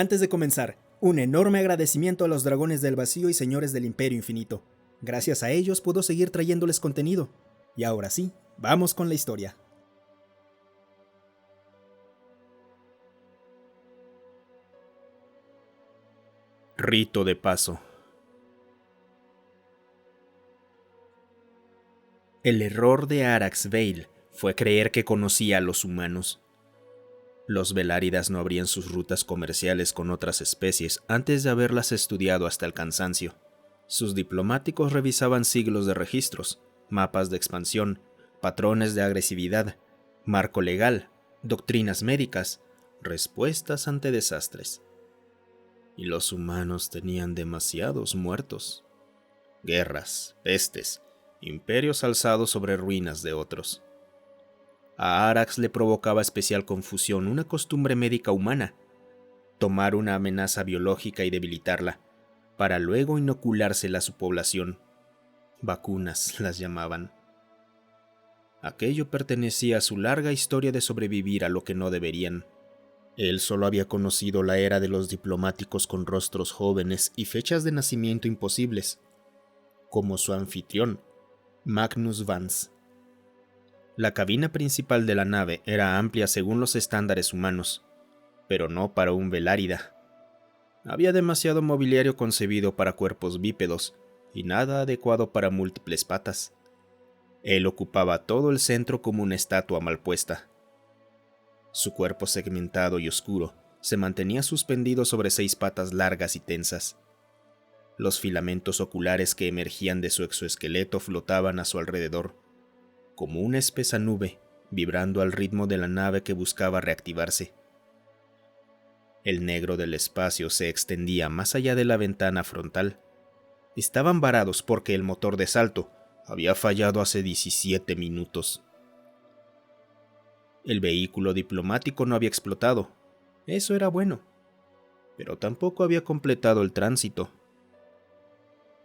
Antes de comenzar, un enorme agradecimiento a los dragones del vacío y señores del Imperio Infinito. Gracias a ellos puedo seguir trayéndoles contenido. Y ahora sí, vamos con la historia. Rito de paso. El error de Arax Vale fue creer que conocía a los humanos. Los Veláridas no abrían sus rutas comerciales con otras especies antes de haberlas estudiado hasta el cansancio. Sus diplomáticos revisaban siglos de registros, mapas de expansión, patrones de agresividad, marco legal, doctrinas médicas, respuestas ante desastres. Y los humanos tenían demasiados muertos. Guerras, pestes, imperios alzados sobre ruinas de otros. A Arax le provocaba especial confusión una costumbre médica humana: tomar una amenaza biológica y debilitarla, para luego inoculársela a su población. Vacunas las llamaban. Aquello pertenecía a su larga historia de sobrevivir a lo que no deberían. Él solo había conocido la era de los diplomáticos con rostros jóvenes y fechas de nacimiento imposibles, como su anfitrión, Magnus Vance. La cabina principal de la nave era amplia según los estándares humanos, pero no para un Velárida. Había demasiado mobiliario concebido para cuerpos bípedos y nada adecuado para múltiples patas. Él ocupaba todo el centro como una estatua mal puesta. Su cuerpo segmentado y oscuro se mantenía suspendido sobre 6 patas largas y tensas. Los filamentos oculares que emergían de su exoesqueleto flotaban a su alrededor, como una espesa nube, vibrando al ritmo de la nave que buscaba reactivarse. El negro del espacio se extendía más allá de la ventana frontal. Estaban varados porque el motor de salto había fallado hace 17 minutos. El vehículo diplomático no había explotado. Eso era bueno. Pero tampoco había completado el tránsito.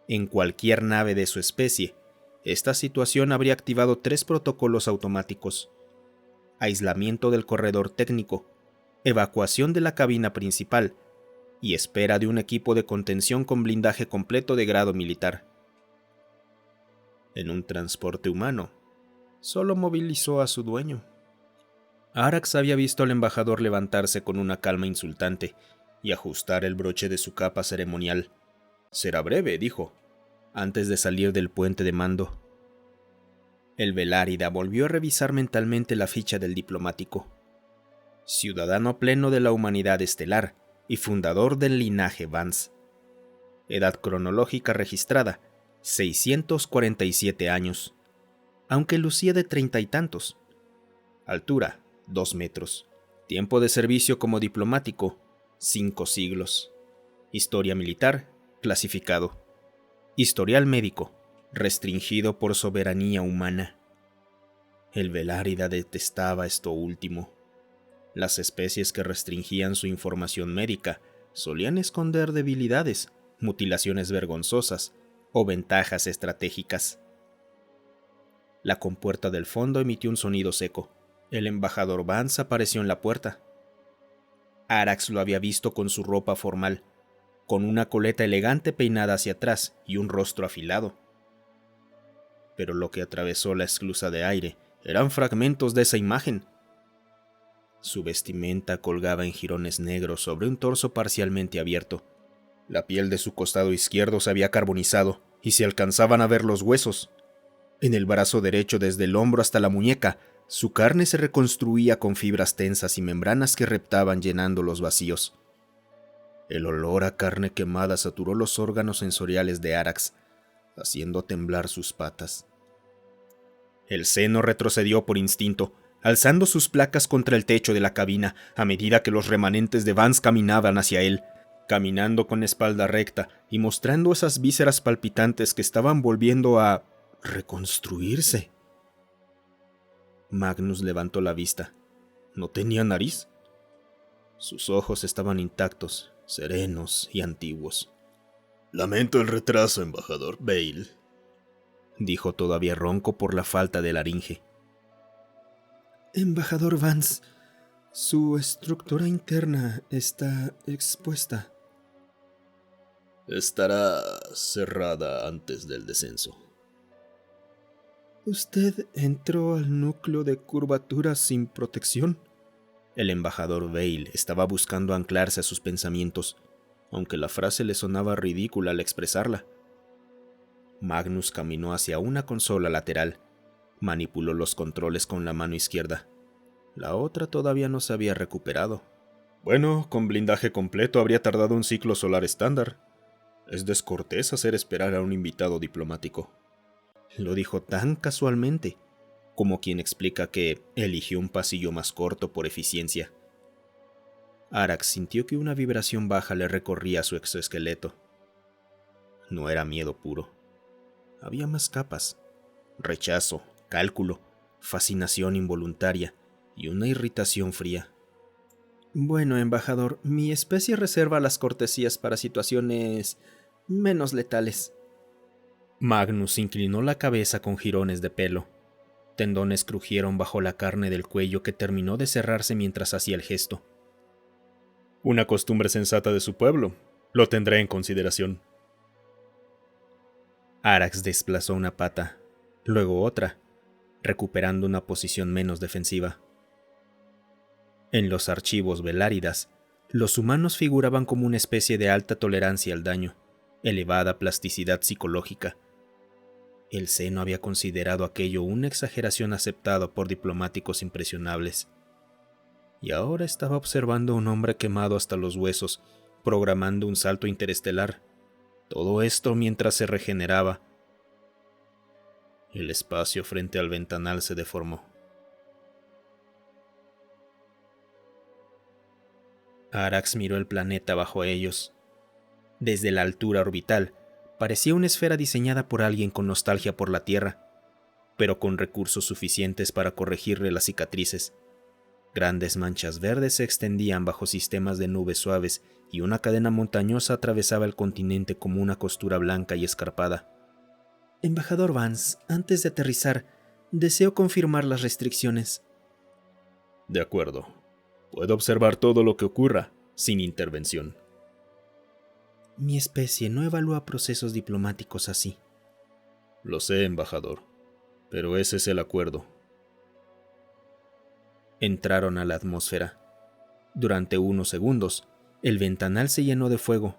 En cualquier nave de su especie, esta situación habría activado 3 protocolos automáticos: aislamiento del corredor técnico, evacuación de la cabina principal y espera de un equipo de contención con blindaje completo de grado militar. En un transporte humano, solo movilizó a su dueño. Arax había visto al embajador levantarse con una calma insultante y ajustar el broche de su capa ceremonial. «Será breve», dijo, antes de salir del puente de mando. El Velárida volvió a revisar mentalmente la ficha del diplomático. Ciudadano pleno de la humanidad estelar y fundador del linaje Vance. Edad cronológica registrada: 647 años, aunque lucía de 30 y tantos. Altura: 2 metros. Tiempo de servicio como diplomático: 5 siglos. Historia militar: clasificado. Historial médico: restringido por soberanía humana. El Velárida detestaba esto último. Las especies que restringían su información médica solían esconder debilidades, mutilaciones vergonzosas o ventajas estratégicas. La compuerta del fondo emitió un sonido seco. El embajador Vance apareció en la puerta. Arax lo había visto con su ropa formal, con una coleta elegante peinada hacia atrás y un rostro afilado. Pero lo que atravesó la esclusa de aire eran fragmentos de esa imagen. Su vestimenta colgaba en jirones negros sobre un torso parcialmente abierto. La piel de su costado izquierdo se había carbonizado y se alcanzaban a ver los huesos. En el brazo derecho, desde el hombro hasta la muñeca, su carne se reconstruía con fibras tensas y membranas que reptaban llenando los vacíos. El olor a carne quemada saturó los órganos sensoriales de Arax, haciendo temblar sus patas. El seno retrocedió por instinto, alzando sus placas contra el techo de la cabina a medida que los remanentes de Vance caminaban hacia él, caminando con espalda recta y mostrando esas vísceras palpitantes que estaban volviendo a reconstruirse. Magnus levantó la vista. ¿No tenía nariz? Sus ojos estaban intactos, serenos y antiguos. «Lamento el retraso, embajador Vale», dijo todavía ronco por la falta de laringe. Embajador Vance, Su estructura interna está expuesta. Estará cerrada antes del descenso. ¿Usted entró al núcleo de curvatura sin protección? El embajador Veil estaba buscando anclarse a sus pensamientos, aunque la frase le sonaba ridícula al expresarla. Magnus caminó hacia una consola lateral, manipuló los controles con la mano izquierda. La otra todavía no se había recuperado. Bueno, con blindaje completo habría tardado un ciclo solar estándar. Es descortés hacer esperar a un invitado diplomático. Lo dijo tan casualmente, como quien explica que eligió un pasillo más corto por eficiencia. Arax sintió que una vibración baja le recorría su exoesqueleto. No era miedo puro. Había más capas. Rechazo, cálculo, fascinación involuntaria y una irritación fría. Bueno, embajador, mi especie reserva las cortesías para situaciones menos letales. Magnus inclinó la cabeza con jirones de pelo. Tendones crujieron bajo la carne del cuello que terminó de cerrarse mientras hacía el gesto. Una costumbre sensata de su pueblo. Lo tendré en consideración. Arax desplazó una pata, luego otra, recuperando una posición menos defensiva. En los archivos veláridas, los humanos figuraban como una especie de alta tolerancia al daño, elevada plasticidad psicológica. El seno había considerado aquello una exageración aceptada por diplomáticos impresionables. Y ahora estaba observando a un hombre quemado hasta los huesos, programando un salto interestelar. Todo esto mientras se regeneraba. El espacio frente al ventanal se deformó. Arax miró el planeta bajo ellos. Desde la altura orbital, parecía una esfera diseñada por alguien con nostalgia por la Tierra, pero con recursos suficientes para corregirle las cicatrices. Grandes manchas verdes se extendían bajo sistemas de nubes suaves y una cadena montañosa atravesaba el continente como una costura blanca y escarpada. Embajador Vance, antes de aterrizar, deseo confirmar las restricciones. De acuerdo. Puedo observar todo lo que ocurra, sin intervención. Mi especie no evalúa procesos diplomáticos así. Lo sé, embajador, pero ese es el acuerdo. Entraron a la atmósfera. Durante unos segundos, el ventanal se llenó de fuego,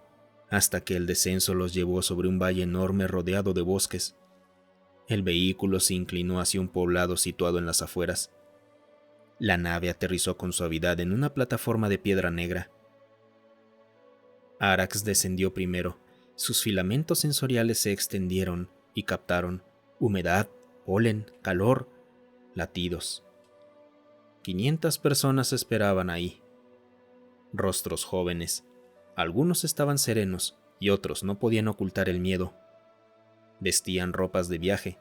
hasta que el descenso los llevó sobre un valle enorme rodeado de bosques. El vehículo se inclinó hacia un poblado situado en las afueras. La nave aterrizó con suavidad en una plataforma de piedra negra. Arax descendió primero. Sus filamentos sensoriales se extendieron y captaron humedad, polen, calor, latidos. 500 personas esperaban ahí. Rostros jóvenes. Algunos estaban serenos y otros no podían ocultar el miedo. Vestían ropas de viaje,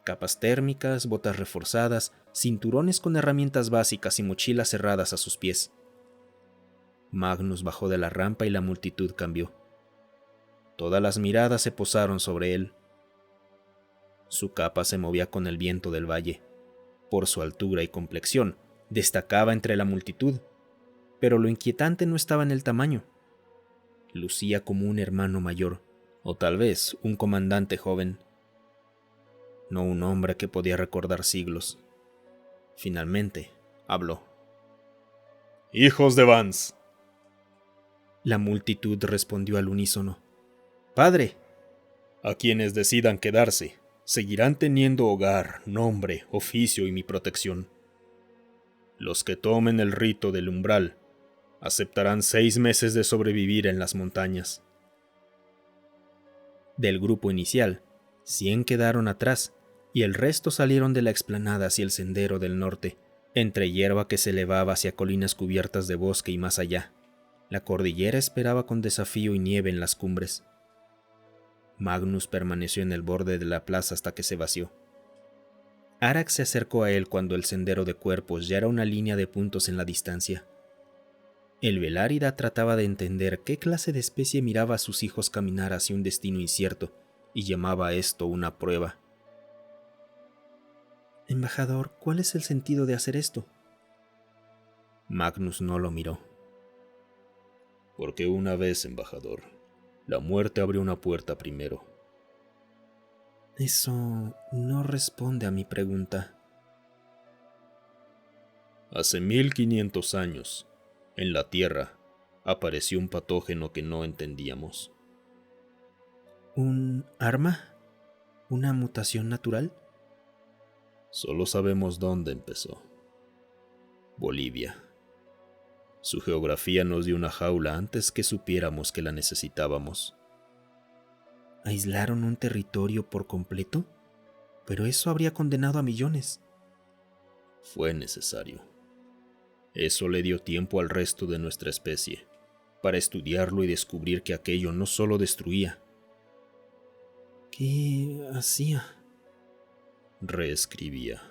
capas térmicas, botas reforzadas, cinturones con herramientas básicas y mochilas cerradas a sus pies. Magnus bajó de la rampa y la multitud cambió. Todas las miradas se posaron sobre él. Su capa se movía con el viento del valle. Por su altura y complexión, destacaba entre la multitud, pero lo inquietante no estaba en el tamaño. Lucía como un hermano mayor, o tal vez un comandante joven. No un hombre que podía recordar siglos. Finalmente, habló. ¡Hijos de Vance! La multitud respondió al unísono. ¡Padre! A quienes decidan quedarse, seguirán teniendo hogar, nombre, oficio y mi protección. Los que tomen el rito del umbral aceptarán 6 meses de sobrevivir en las montañas. Del grupo inicial, 100 quedaron atrás y el resto salieron de la explanada hacia el sendero del norte, entre hierba que se elevaba hacia colinas cubiertas de bosque y más allá. La cordillera esperaba con desafío y nieve en las cumbres. Magnus permaneció en el borde de la plaza hasta que se vació. Arax se acercó a él cuando el sendero de cuerpos ya era una línea de puntos en la distancia. El Velárida trataba de entender qué clase de especie miraba a sus hijos caminar hacia un destino incierto y llamaba a esto una prueba. Embajador, ¿cuál es el sentido de hacer esto? Magnus no lo miró. Porque una vez, embajador, la muerte abrió una puerta primero. Eso no responde a mi pregunta. Hace 1500 años, en la Tierra, apareció un patógeno que no entendíamos. ¿Un arma? ¿Una mutación natural? Solo sabemos dónde empezó. Bolivia. Su geografía nos dio una jaula antes que supiéramos que la necesitábamos. ¿Aislaron un territorio por completo? Pero eso habría condenado a millones. Fue necesario. Eso le dio tiempo al resto de nuestra especie para estudiarlo y descubrir que aquello no solo destruía. ¿Qué hacía? Reescribía.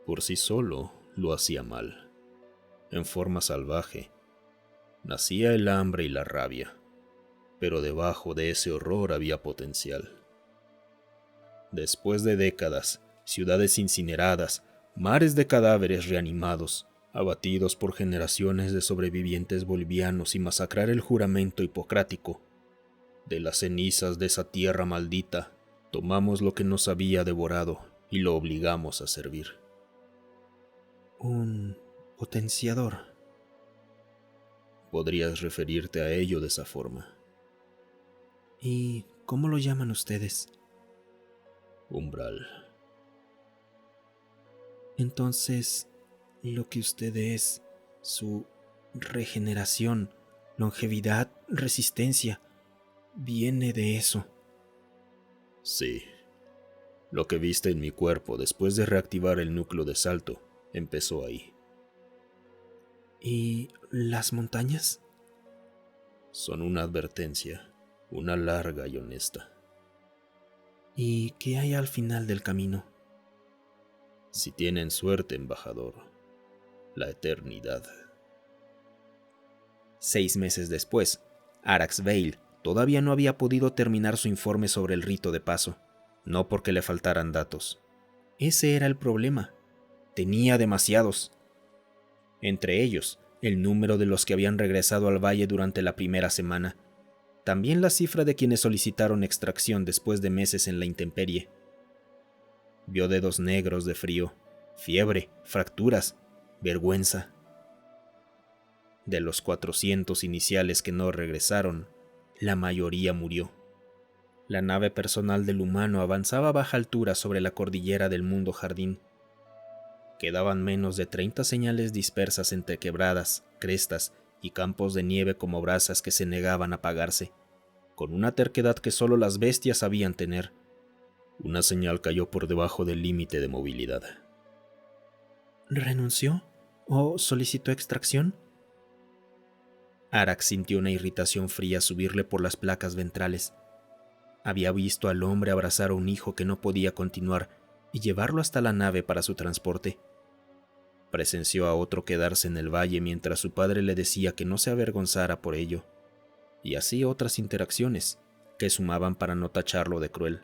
Por sí solo lo hacía mal. En forma salvaje, nacía el hambre y la rabia, pero debajo de ese horror había potencial. Después de décadas, ciudades incineradas, mares de cadáveres reanimados, abatidos por generaciones de sobrevivientes bolivianos y masacrar el juramento hipocrático, de las cenizas de esa tierra maldita, tomamos lo que nos había devorado y lo obligamos a servir. Un potenciador. Podrías referirte a ello de esa forma. ¿Y cómo lo llaman ustedes? Umbral. Entonces, lo que usted es, su regeneración, longevidad, resistencia, viene de eso. Sí. Lo que viste en mi cuerpo después de reactivar el núcleo de salto empezó ahí. ¿Y las montañas? Son una advertencia, una larga y honesta. ¿Y qué hay al final del camino? Si tienen suerte, embajador, la eternidad. 6 meses después, Arax Vale todavía no había podido terminar su informe sobre el rito de paso, no porque le faltaran datos. Ese era el problema. Tenía demasiados. Entre ellos, el número de los que habían regresado al valle durante la primera semana. También la cifra de quienes solicitaron extracción después de meses en la intemperie. Vio dedos negros de frío, fiebre, fracturas, vergüenza. De los 400 iniciales que no regresaron, la mayoría murió. La nave personal del humano avanzaba a baja altura sobre la cordillera del Mundo Jardín. Quedaban menos de 30 señales dispersas entre quebradas, crestas y campos de nieve como brasas que se negaban a apagarse, con una terquedad que solo las bestias sabían tener. Una señal cayó por debajo del límite de movilidad. ¿Renunció? ¿O solicitó extracción? Arax sintió una irritación fría subirle por las placas ventrales. Había visto al hombre abrazar a un hijo que no podía continuar y llevarlo hasta la nave para su transporte. Presenció a otro quedarse en el valle mientras su padre le decía que no se avergonzara por ello, y así otras interacciones que sumaban para no tacharlo de cruel.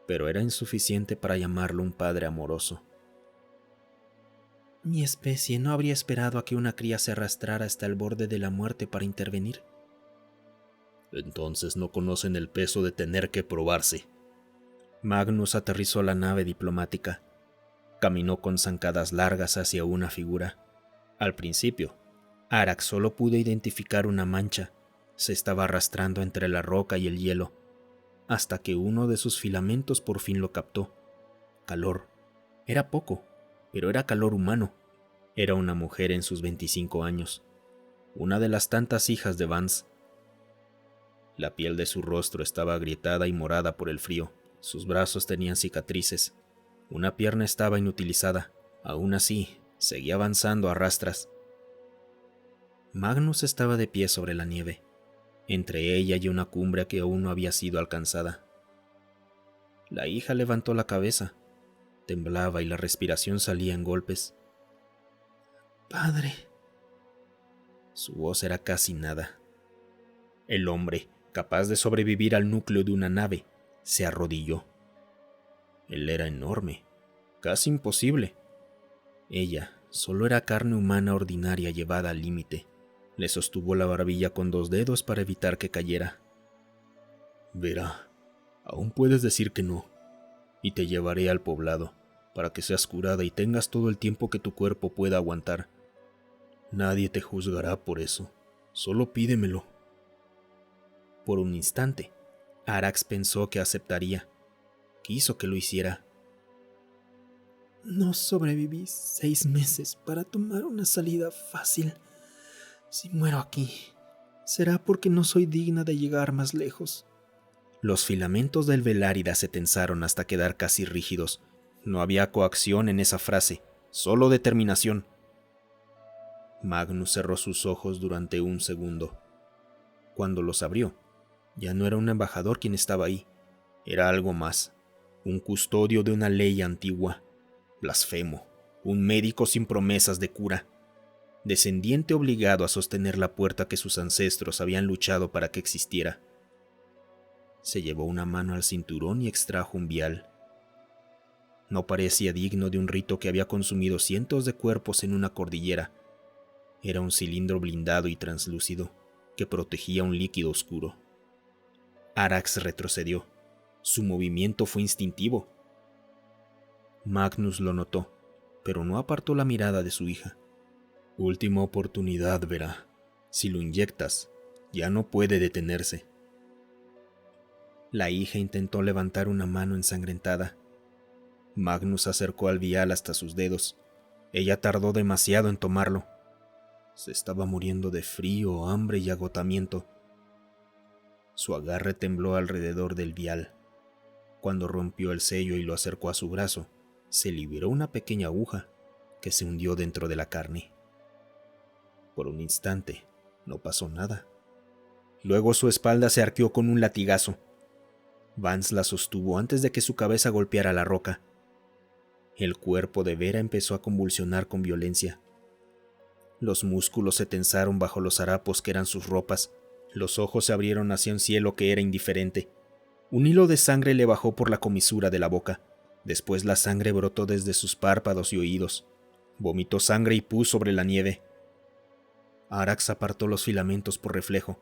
Pero era insuficiente para llamarlo un padre amoroso. Mi especie no habría esperado a que una cría se arrastrara hasta el borde de la muerte para intervenir. Entonces no conocen el peso de tener que probarse. Magnus aterrizó la nave diplomática. Caminó con zancadas largas hacia una figura. Al principio, Arax solo pudo identificar una mancha. Se estaba arrastrando entre la roca y el hielo, hasta que uno de sus filamentos por fin lo captó. Calor. Era poco, pero era calor humano. Era una mujer en sus 25 años, una de las tantas hijas de Vance. La piel de su rostro estaba agrietada y morada por el frío. Sus brazos tenían cicatrices. Una pierna estaba inutilizada. Aún así, seguía avanzando a rastras. Magnus estaba de pie sobre la nieve, entre ella y una cumbre que aún no había sido alcanzada. La hija levantó la cabeza. Temblaba y la respiración salía en golpes. «Padre». Su voz era casi nada. El hombre, capaz de sobrevivir al núcleo de una nave, se arrodilló. Él era enorme, casi imposible. Ella solo era carne humana ordinaria llevada al límite. Le sostuvo la barbilla con 2 dedos para evitar que cayera. Vera, aún puedes decir que no, y te llevaré al poblado, para que seas curada y tengas todo el tiempo que tu cuerpo pueda aguantar. Nadie te juzgará por eso, solo pídemelo. Por un instante, Arax pensó que aceptaría. Quiso que lo hiciera. No sobreviví 6 meses para tomar una salida fácil. Si muero aquí, será porque no soy digna de llegar más lejos. Los filamentos del Velárida se tensaron hasta quedar casi rígidos. No había coacción en esa frase, solo determinación. Magnus cerró sus ojos durante un segundo. Cuando los abrió, ya no era un embajador quien estaba ahí, era algo más, un custodio de una ley antigua, blasfemo, un médico sin promesas de cura, descendiente obligado a sostener la puerta que sus ancestros habían luchado para que existiera. Se llevó una mano al cinturón y extrajo un vial. No parecía digno de un rito que había consumido cientos de cuerpos en una cordillera. Era un cilindro blindado y translúcido que protegía un líquido oscuro. Arax retrocedió. Su movimiento fue instintivo. Magnus lo notó, pero no apartó la mirada de su hija. Última oportunidad, Vera. Si lo inyectas, ya no puede detenerse. La hija intentó levantar una mano ensangrentada. Magnus acercó al vial hasta sus dedos. Ella tardó demasiado en tomarlo. Se estaba muriendo de frío, hambre y agotamiento. Su agarre tembló alrededor del vial. Cuando rompió el sello y lo acercó a su brazo, se liberó una pequeña aguja que se hundió dentro de la carne. Por un instante, no pasó nada. Luego su espalda se arqueó con un latigazo. Vance la sostuvo antes de que su cabeza golpeara la roca. El cuerpo de Vera empezó a convulsionar con violencia. Los músculos se tensaron bajo los harapos que eran sus ropas. Los ojos se abrieron hacia un cielo que era indiferente. Un hilo de sangre le bajó por la comisura de la boca. Después la sangre brotó desde sus párpados y oídos. Vomitó sangre y pus sobre la nieve. Arax apartó los filamentos por reflejo.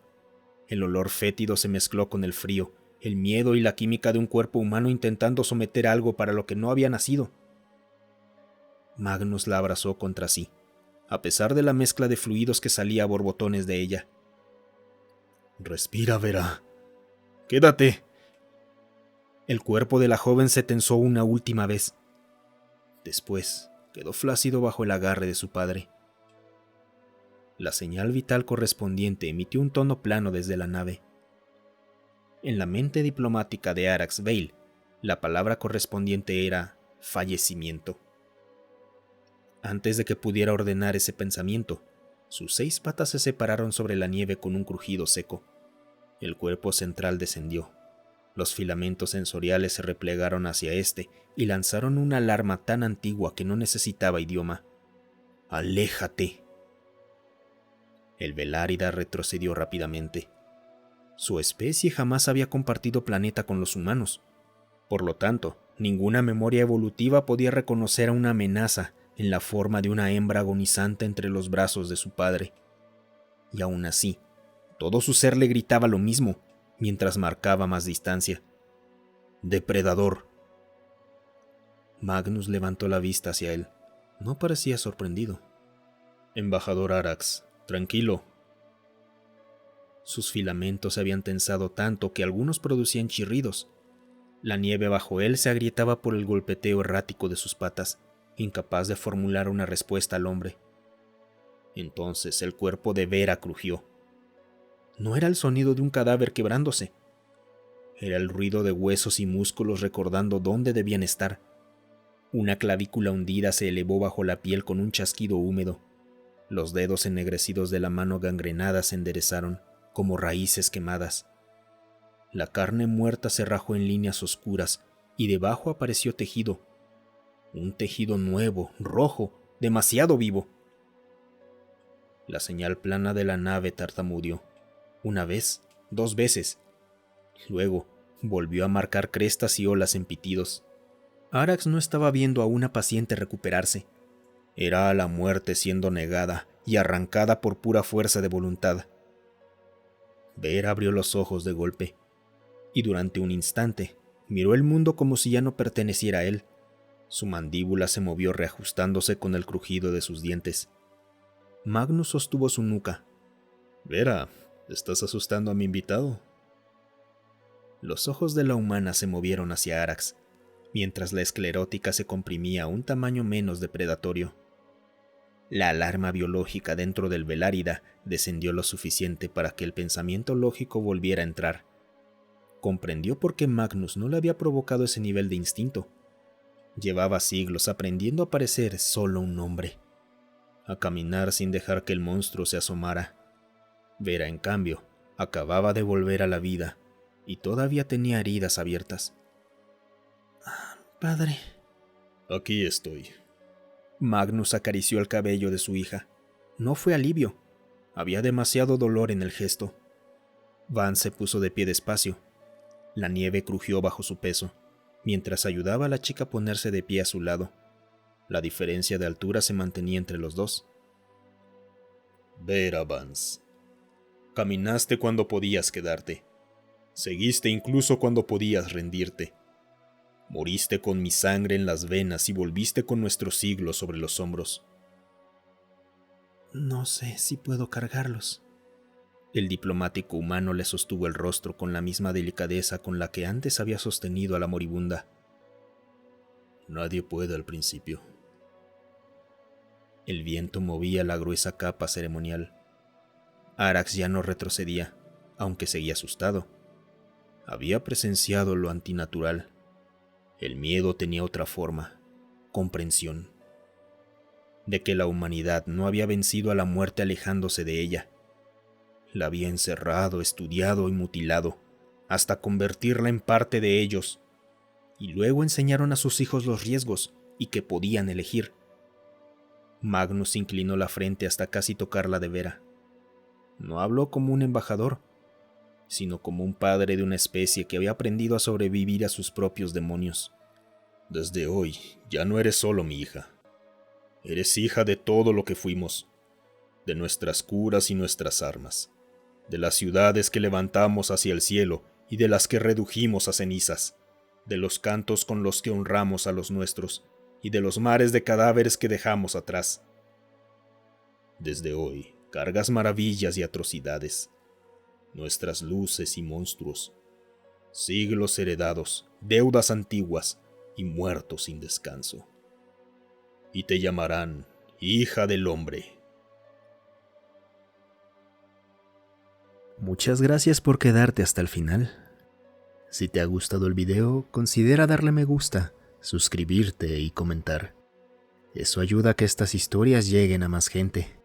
El olor fétido se mezcló con el frío, el miedo y la química de un cuerpo humano intentando someter algo para lo que no había nacido. Magnus la abrazó contra sí, a pesar de la mezcla de fluidos que salía a borbotones de ella. Respira, Vera. Quédate. El cuerpo de la joven se tensó una última vez. Después quedó flácido bajo el agarre de su padre. La señal vital correspondiente emitió un tono plano desde la nave. En la mente diplomática de Arax Veil, la palabra correspondiente era fallecimiento. Antes de que pudiera ordenar ese pensamiento, sus 6 patas se separaron sobre la nieve con un crujido seco. El cuerpo central descendió. Los filamentos sensoriales se replegaron hacia éste y lanzaron una alarma tan antigua que no necesitaba idioma. ¡Aléjate! El Velárida retrocedió rápidamente. Su especie jamás había compartido planeta con los humanos. Por lo tanto, ninguna memoria evolutiva podía reconocer a una amenaza en la forma de una hembra agonizante entre los brazos de su padre. Y aún así, todo su ser le gritaba lo mismo, mientras marcaba más distancia. ¡Depredador! Magnus levantó la vista hacia él. No parecía sorprendido. Embajador Arax, tranquilo. Sus filamentos se habían tensado tanto que algunos producían chirridos. La nieve bajo él se agrietaba por el golpeteo errático de sus patas, incapaz de formular una respuesta al hombre. Entonces el cuerpo de Vera crujió. No era el sonido de un cadáver quebrándose. Era el ruido de huesos y músculos recordando dónde debían estar. Una clavícula hundida se elevó bajo la piel con un chasquido húmedo. Los dedos ennegrecidos de la mano gangrenada se enderezaron, como raíces quemadas. La carne muerta se rajó en líneas oscuras y debajo apareció tejido. Un tejido nuevo, rojo, demasiado vivo. La señal plana de la nave tartamudeó. 1 vez, 2 veces. Luego volvió a marcar crestas y olas en pitidos. Arax no estaba viendo a una paciente recuperarse. Era a la muerte siendo negada y arrancada por pura fuerza de voluntad. Ver abrió los ojos de golpe, y durante un instante miró el mundo como si ya no perteneciera a él. Su mandíbula se movió reajustándose con el crujido de sus dientes. Magnus sostuvo su nuca. Vera, ¿estás asustando a mi invitado? Los ojos de la humana se movieron hacia Arax, mientras la esclerótica se comprimía a un tamaño menos depredatorio. La alarma biológica dentro del Velárida descendió lo suficiente para que el pensamiento lógico volviera a entrar. Comprendió por qué Magnus no le había provocado ese nivel de instinto. Llevaba siglos aprendiendo a parecer solo un hombre, a caminar sin dejar que el monstruo se asomara. Vera, en cambio, acababa de volver a la vida y todavía tenía heridas abiertas. Padre. Aquí estoy. Magnus acarició el cabello de su hija. No fue alivio. Había demasiado dolor en el gesto. Van se puso de pie despacio. La nieve crujió bajo su peso, mientras ayudaba a la chica a ponerse de pie a su lado. La diferencia de altura se mantenía entre los dos. Vera Vance. Caminaste cuando podías quedarte. Seguiste incluso cuando podías rendirte. Moriste con mi sangre en las venas y volviste con nuestro siglo sobre los hombros. No sé si puedo cargarlos. El diplomático humano le sostuvo el rostro con la misma delicadeza con la que antes había sostenido a la moribunda. Nadie puede al principio. El viento movía la gruesa capa ceremonial. Arax ya no retrocedía, aunque seguía asustado. Había presenciado lo antinatural. El miedo tenía otra forma, comprensión. De que la humanidad no había vencido a la muerte alejándose de ella. La había encerrado, estudiado y mutilado, hasta convertirla en parte de ellos. Y luego enseñaron a sus hijos los riesgos y que podían elegir. Magnus inclinó la frente hasta casi tocarla de Vera. No habló como un embajador, sino como un padre de una especie que había aprendido a sobrevivir a sus propios demonios. Desde hoy ya no eres solo mi hija. Eres hija de todo lo que fuimos, de nuestras curas y nuestras armas, de las ciudades que levantamos hacia el cielo y de las que redujimos a cenizas, de los cantos con los que honramos a los nuestros y de los mares de cadáveres que dejamos atrás. Desde hoy cargas maravillas y atrocidades, nuestras luces y monstruos, siglos heredados, deudas antiguas y muertos sin descanso. Y te llamarán hija del hombre. Muchas gracias por quedarte hasta el final. Si te ha gustado el video, considera darle me gusta, suscribirte y comentar. Eso ayuda a que estas historias lleguen a más gente.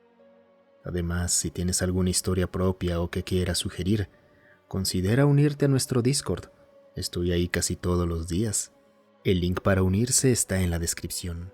Además, si tienes alguna historia propia o que quieras sugerir, considera unirte a nuestro Discord. Estoy ahí casi todos los días. El link para unirse está en la descripción.